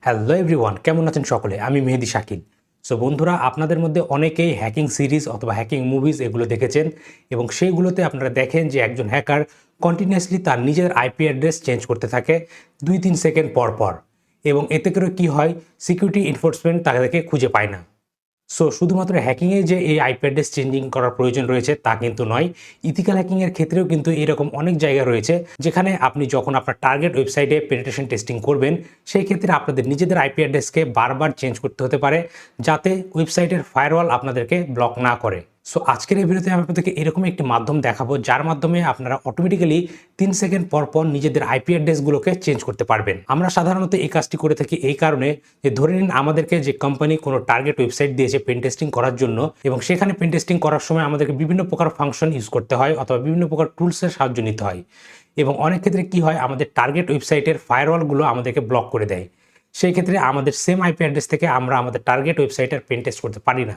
Hello everyone, কেমন আছেন সকলে? আমি মেহেদি শাকিল। সো বন্ধুরা, আপনাদের মধ্যে অনেকেই হ্যাকিং সিরিজ অথবা হ্যাকিং মুভিজ এগুলো দেখেছেন এবং সেইগুলোতে আপনারা দেখেন যে একজন হ্যাকার কন্টিনিউয়াসলি তার নিজের আইপি অ্যাড্রেস চেঞ্জ করতে থাকে 2-3 সেকেন্ড পর পর, এবং এতে করে কী হয়, সিকিউরিটি এনফোর্সমেন্ট তাদেরকে খুঁজে পায় না। সো শুধুমাত্র হ্যাকিংয়ে যে এই আইপি অ্যাড্রেস চেঞ্জিং করার প্রয়োজন রয়েছে তা কিন্তু নয়। ইথিক্যাল হ্যাকিংয়ের ক্ষেত্রেও কিন্তু এরকম অনেক জায়গা রয়েছে যেখানে আপনি যখন আপনার টার্গেট ওয়েবসাইটে পেনিট্রেশন টেস্টিং করবেন, সেই ক্ষেত্রে আপনাদের নিজেদের আইপি অ্যাড্রেসকে বারবার চেঞ্জ করতে হতে পারে যাতে ওয়েবসাইটের ফায়ারওয়াল আপনাদেরকে ব্লক না করে। সো আজকের এই ভিডিওতে আমি আপনাদেরকে এরকম একটি মাধ্যম দেখাবো যার মাধ্যমে আপনারা অটোমেটিক্যালি 3 সেকেন্ড পর পর নিজেদের আইপি অ্যাড্রেসগুলোকে চেঞ্জ করতে পারবেন। আমরা সাধারণত এই কাজটি করে থাকি এই কারণে যে, ধরে নিন আমাদেরকে যে কোম্পানি কোনো টার্গেট ওয়েবসাইট দিয়েছে পেন টেস্টিং করার জন্য, এবং সেখানে পেন টেস্টিং করার সময় আমাদেরকে বিভিন্ন প্রকার ফাংশন ইউজ করতে হয় অথবা বিভিন্ন প্রকার টুলসের সাহায্য নিতে হয়, এবং অনেক ক্ষেত্রে কি হয়, আমাদের টার্গেট ওয়েবসাইটের ফায়ারওয়ালগুলো আমাদেরকে ব্লক করে দেয়। সেই ক্ষেত্রে আমাদের সেম আইপি অ্যাড্রেস থেকে আমরা আমাদের টার্গেট ওয়েবসাইটের পেন টেস্ট করতে পারি না।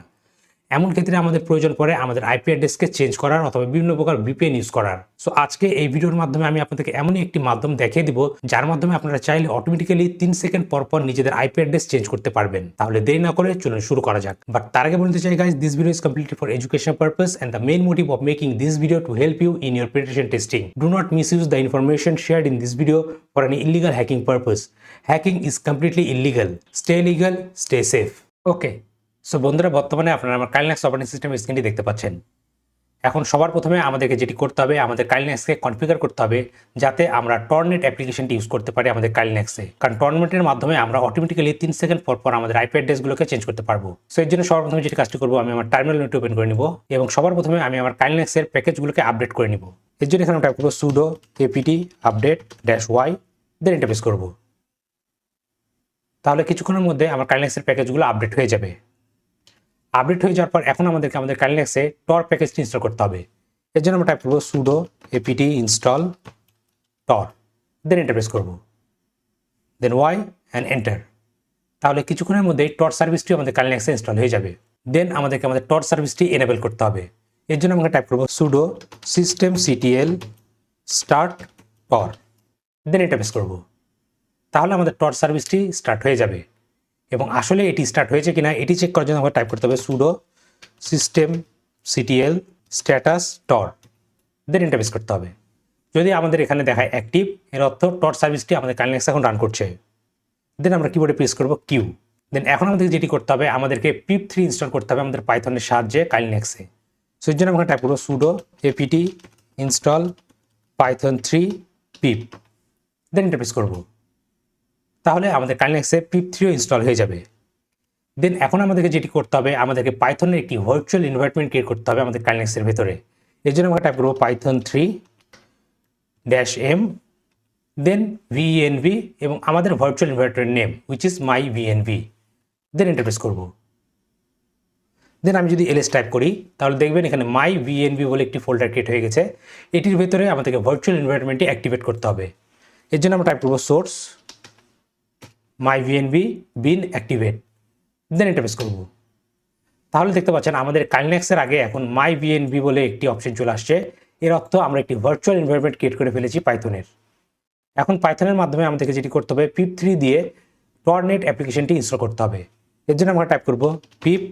এমন ক্ষেত্রে আমাদের প্রয়োজন পড়ে আমাদের আইপি অ্যাড্রেসকে চেঞ্জ করার অথবা বিভিন্ন প্রকার ভিপিএন ইউজ করার। সো আজকে এই ভিডিওর মাধ্যমে আমি আপনাদেরকে এমনই একটি মাধ্যম দেখিয়ে দিব যার মাধ্যমে আপনারা চাইলে অটোমেটিক্যালি 3 সেকেন্ড পর পর নিজেদের আইপি অ্যাড্রেস চেঞ্জ করতে পারবেন। তাহলে দেরি না করে চলুন শুরু করা যাক। বাট তার আগে বলতে চাই guys, this video is completely for educational purpose and the main motive of making this video to help you in your penetration testing. Do not misuse the information shared in this video for any illegal hacking purpose. Hacking is completely illegal. Stay legal, stay safe. Okay, so বন্ধুরা, বর্তমানে আপনারা আমার কাইলিনাক্স operating system স্ক্রিনটি দেখতে পাচ্ছেন। এখন সবার প্রথমে আমাদেরকে যেটি করতে হবে, আমাদের কাইলিনাক্সকে কনফিগার করতে হবে যাতে আমরা টর্নেট অ্যাপ্লিকেশনটি ইউজ করতে পারি আমাদের কাইলিনাক্সে। কারণ টর্নেটের মাধ্যমে আমরা অটোমেটিক্যালি 3 সেকেন্ড পর পর আমাদের আইপি অ্যাড্রেসগুলোকে চেঞ্জ করতে পারবো। সো এর জন্য সবার প্রথমে যেটি কাজটি করবো, আমি আমার টার্মিনাল উইন্ডো ওপেন করে নিব এবং সবার প্রথমে আমি আমার কাইলিনাক্সের প্যাকেজগুলোকে আপডেট করে নিব। এর জন্য এখানে টাইপ করবো sudo apt update -y, then enter press করবো। তাহলে কিছুক্ষণের মধ্যে আমার কাইলিনাক্সের প্যাকেজগুলো আপডেট হয়ে যাবে। আপডেট হয়ে যাওয়ার পর এখন আমাদেরকে আমাদের কাইলিনাক্সে টর প্যাকেজটি ইনস্টল করতে হবে। এর জন্য আমরা টাইপ করবো sudo apt install Tor, then enter press করবো, দেন ওয়াই অ্যান্ড এন্টার। তাহলে কিছুক্ষণের মধ্যেই টর সার্ভিসটি আমাদের কাইলিনাক্সে ইনস্টল হয়ে যাবে। দেন আমাদেরকে আমাদের টর সার্ভিসটি এনেবল করতে হবে। এর জন্য আমরা টাইপ করবো sudo systemctl start Tor, then enter press করবো। তাহলে আমাদের টর সার্ভিসটি স্টার্ট হয়ে যাবে। এবং আসলে এটি স্টার্ট হয়েছে কিনা এটি চেক করার জন্য আমরা টাইপ করতে হবে sudo systemctl status Tor, then enter press করতে হবে। যদি আমাদের এখানে দেখায় অ্যাক্টিভ, এর অর্থ টর সার্ভিসটি আমাদের কাইলিনাক্সে এখন রান করছে। দেন আমরা কিবোর্ডে প্রেস করবো কিউ। দেন এখন আমাদের যেটি করতে হবে, আমাদেরকে pip3 ইনস্টল করতে হবে আমাদের পাইথনের সাহায্যে কাইলিনাক্সে। সো এর জন্য আমরা টাইপ করবো sudo apt install python 3 pip, then enter press করবো। তাহলে আমাদের কাইলিনাক্সে pip3ও ইনস্টল হয়ে যাবে। দেন এখন আমাদেরকে যেটি করতে হবে, আমাদেরকে পাইথনের একটি ভার্চুয়াল এনভায়রনমেন্ট ক্রিয়েট করতে হবে আমাদের কাইলিনাক্সের ভেতরে। এর জন্য আমরা টাইপ করবো python 3-m, দেন venv এবং আমাদের virtual environment name which is my venv, then enter press করবো। দেন আমি যদি ls টাইপ করি তাহলে দেখবেন এখানে মাই venv বলে একটি ফোল্ডার ক্রিয়েট হয়ে গেছে। এটির ভেতরে আমাদেরকে ভার্চুয়াল এনভায়রনমেন্টটি অ্যাক্টিভেট করতে হবে। এর জন্য আমরা টাইপ করবো source my venv bin activate, then enter press করবো। তাহলে দেখতে পাচ্ছেন আমাদের কাইলিনাক্সের আগে এখন মাই venv বলে একটি অপশন চলে আসছে। এর অর্থ আমরা একটি ভার্চুয়াল এনভায়রনমেন্ট ক্রিয়েট করে ফেলেছি পাইথনের। এখন পাইথনের মাধ্যমে আমাদেরকে যেটি করতে হবে, pip3 দিয়ে টর্নেট অ্যাপ্লিকেশনটি ইনস্টল করতে হবে। এর জন্য আমরা টাইপ করব pip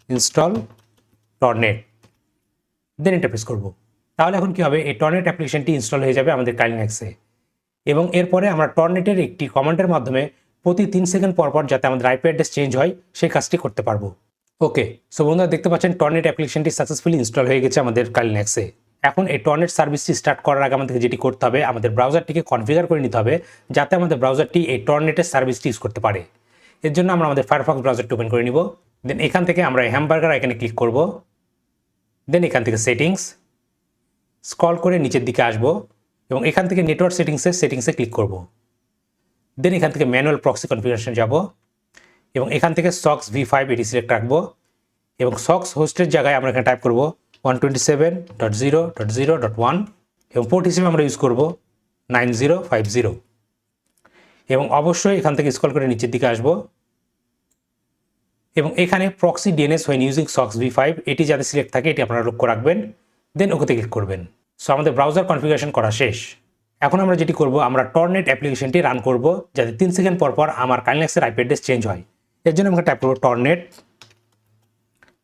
install tornet, then enter press করব। তাহলে এখন কি হবে, এই টর্নেট অ্যাপ্লিকেশনটি ইনস্টল হয়ে যাবে আমাদের কাইলিনাক্সে। এবং এরপরে আমরা টর্নেটের একটি কমান্ডের মাধ্যমে প্রতি 3 সেকেন্ড পর পর যাতে আমাদের আইপি অ্যাড্রেস চেঞ্জ হয় সেই কাজটি করতে পারবো। ওকে, সো বন্ধুরা দেখতে পাচ্ছেন টর্নেট অ্যাপ্লিকেশনটি সাকসেসফুলি ইনস্টল হয়ে গেছে আমাদের কাইলিনাক্সে। এখন এই টর্নেট সার্ভিসটি স্টার্ট করার আগে আমাদেরকে যেটি করতে হবে, আমাদের ব্রাউজারটিকে কনফিগার করে নিতে হবে যাতে আমাদের ব্রাউজারটি এই টর্নেটের সার্ভিসটি ইউজ করতে পারে। এর জন্য আমরা আমাদের ফায়ারফক্স ব্রাউজারটি ওপেন করে নিব। দেন এখান থেকে আমরা হ্যামবার্গার আইকনে ক্লিক করব। দেন এখান থেকে সেটিংস স্ক্রল করে নিচের দিকে আসব এবং এখান থেকে নেটওয়ার্ক সেটিংসে ক্লিক করব। দেন এখান থেকে ম্যানুয়াল প্রক্সি কনফিগারেশন যাব এবং এখান থেকে সক্স v5 এটি সিলেক্ট রাখবো এবং সক্স হোস্টের জায়গায় আমরা এখানে টাইপ করব 127.0.0.1 এবং পোর্ট হিসেবে আমরা ইউজ করব 9050 এবং অবশ্যই এখান থেকে স্ক্রল করে নিচের দিকে আসব এবং এখানে proxy DNS when using socks v5 এটি যাতে সিলেক্ট থাকে এটি আপনারা লক্ষ্য রাখবেন। দেন ওকেতে ক্লিক করবেন। সো আমাদের ব্রাউজার কনফিগারেশন করা শেষ। এখন আমরা যেটি করব, আমরা টর্নেট অ্যাপ্লিকেশনটি রান করব যাতে 3 সেকেন্ড পর পর আমার কাইনেক্সের আইপি অ্যাড্রেস চেঞ্জ হয়। এর জন্য আমরা টাইপ করব টর্নেট,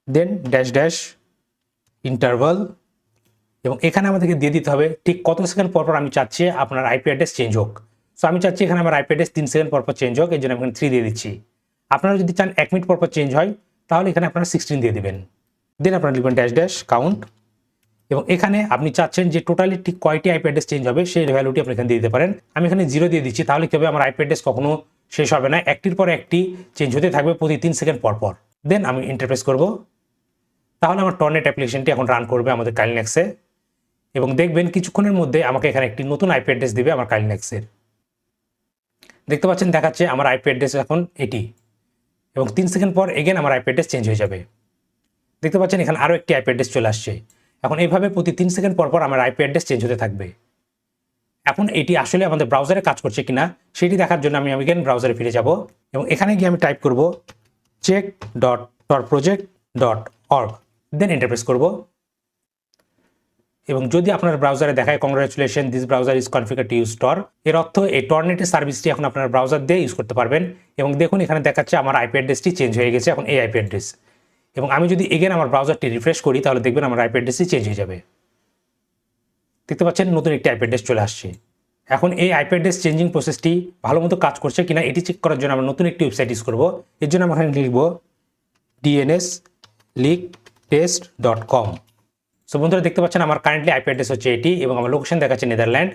দেন ড্যাশ ড্যাশ ইন্টারভাল, এবং এখানে আমাদেরকে দিয়ে দিতে হবে ঠিক কত সেকেন্ড পর পর আমি চাচ্ছি আপনার আইপি অ্যাড্রেস চেঞ্জ হোক। সো আমি চাচ্ছি এখানে আমার আইপি অ্যাড্রেস 3 সেকেন্ড পর পর চেঞ্জ হোক, এর জন্য আমি এখানে 3 দিয়ে দিচ্ছি। আপনারা যদি চান 1 মিনিট পর পর চেঞ্জ হয় তাহলে এখানে আপনারা 16 দিয়ে দিবেন। দেন আপনারা লিখবেন ড্যাশ ড্যাশ কাউন্ট, এবং এখানে আপনি চাচ্ছেন যে টোটালি ঠিক কয়টি আইপি অ্যাড্রেস চেঞ্জ হবে সেই ভ্যালুটি আপনি এখানে দিয়ে দিতে পারেন। আমি এখানে 0 দিয়ে দিচ্ছি, তাহলে কি হবে, আমার আইপি অ্যাড্রেস কখনো শেষ হবে না, একটির পর একটি চেঞ্জ হতে থাকবে প্রতি 3 সেকেন্ড পর পর। দেন আমি ইন্টারপ্রেস করব, তাহলে আমার টর্নেট অ্যাপ্লিকেশনটি এখন রান করবে আমাদের কাইনেক্সে, এবং দেখবেন কিছুক্ষণের মধ্যে আমাকে এখানে একটি নতুন আইপি অ্যাড্রেস দেবে আমার কাইনেক্সের। দেখতে পাচ্ছেন দেখাচ্ছে আমার আইপি অ্যাড্রেস এখন এটি, এবং 3 সেকেন্ড পর এগেন আমার আইপি অ্যাড্রেস চেঞ্জ হয়ে যাবে। দেখতে পাচ্ছেন এখানে আরও একটি আইপি অ্যাড্রেস চলে আসছে। এখন এইভাবে প্রতি 3 সেকেন্ড পর পর আমার আইপি অ্যাড্রেস চেঞ্জ হতে থাকবে। এখন এটি আসলে আমাদের ব্রাউজারে কাজ করছে কিনা সেটি দেখার জন্য আমি এগেন ব্রাউজারে ফিরে যাব, এবং এখানে গিয়ে আমি টাইপ করব check.torproject.org, দেন এন্টারপ্রেস করব। এবং যদি আপনার ব্রাউজারে দেখায় congratulation, this browser is configure to use Tor, এর অর্থ এই টর্নেটের সার্ভিসটি এখন আপনার ব্রাউজার দিয়ে ইউজ করতে পারবেন। এবং দেখুন এখানে দেখাচ্ছে আমার আইপি অ্যাড্রেসটি চেঞ্জ হয়ে গেছে, এখন এই আইপি অ্যাড্রেস। এবং আমি যদি এগেন আমার ব্রাউজারটি রিফ্রেশ করি তাহলে দেখবেন আমার আইপি অ্যাড্রেসটি চেঞ্জ হয়ে যাবে। দেখতে পাচ্ছেন নতুন একটি আইপি অ্যাড্রেস চলে আসছে। এখন এই আইপি অ্যাড্রেস চেঞ্জিং প্রসেসটি ভালো মতো কাজ করছে কিনা এটি চেক করার জন্য আমরা নতুন একটি ওয়েবসাইট ইউজ করব। এর জন্য আমরা এখানে লিখব dnsleaktest.com। সো বন্ধুরা দেখতে পাচ্ছেন আমার কারেন্টলি আইপি অ্যাড্রেস হচ্ছে এটি, এবং আমার লোকেশন দেখাচ্ছে নেদারল্যান্ড,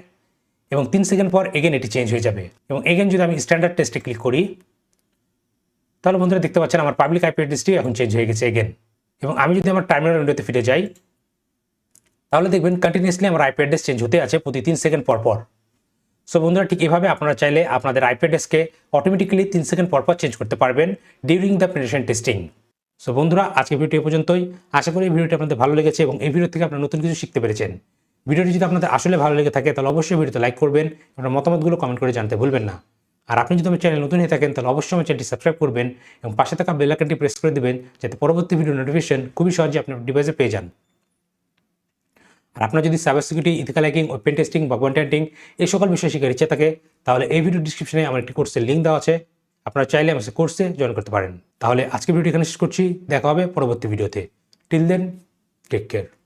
এবং 3 সেকেন্ড পর এগেন এটি চেঞ্জ হয়ে যাবে। এবং এগেন যদি আমি স্ট্যান্ডার্ড টেস্টে ক্লিক করি তাহলে বন্ধুরা দেখতে পাচ্ছেন আমার পাবলিক আইপি অ্যাড্রেসটি এখন চেঞ্জ হয়ে গেছে এগেন। এবং আমি যদি আমার টার্মিনাল উইন্ডোতে ফিরে যাই তাহলে দেখবেন কন্টিনিউয়াসলি আমার আইপি অ্যাড্রেস চেঞ্জ হতে আছে প্রতি 3 সেকেন্ড পর পর। সো বন্ধুরা ঠিক এভাবে আপনারা চাইলে আপনাদের আইপি অ্যাড্রেসকে অটোমেটিক্যালি 3 সেকেন্ড পর পর চেঞ্জ করতে পারবেন during the penetration testing. So বন্ধুরা আজকে ভিডিওটি এ পর্যন্তই। আশা করি এই ভিডিওটি আপনাদের ভালো লেগেছে এবং এই ভিডিও থেকে আপনারা নতুন কিছু শিখতে পেরেছেন। ভিডিওটি যদি আপনাদের আসলে ভালো লেগে থাকে তাহলে অবশ্যই ভিডিওতে লাইক করবেন, আপনার মতামতগুলো কমেন্ট করে জানতে ভুলবেন না। আর আপনি যদি আমার চ্যানেল নতুন হয়ে থাকেন তাহলে অবশ্যই আমার চ্যানেলটি সাবস্ক্রাইব করবেন এবং পাশে থাকা বেল আইকনটি প্রেস করে দেবেন যাতে পরবর্তী ভিডিও নোটিফিকেশন খুবই সহজে আপনার ডিভাইসে পেয়ে যান। আর আপনার যদি cyber security, ethical hacking, open testing বা কন্টেন্টিং এই সকল বিষয় শেখার ইচ্ছা থাকে তাহলে এই ভিডিও ডিসক্রিপশনে আমার একটি কোর্সের লিঙ্ক দেওয়া আছে, আপনারা চাইলে আমার কোর্সে জয়েন করতে পারেন। তাহলে আজকে ভিডিও এখানে শেষ করছি, দেখা হবে পরবর্তী ভিডিওতে। Till then take care.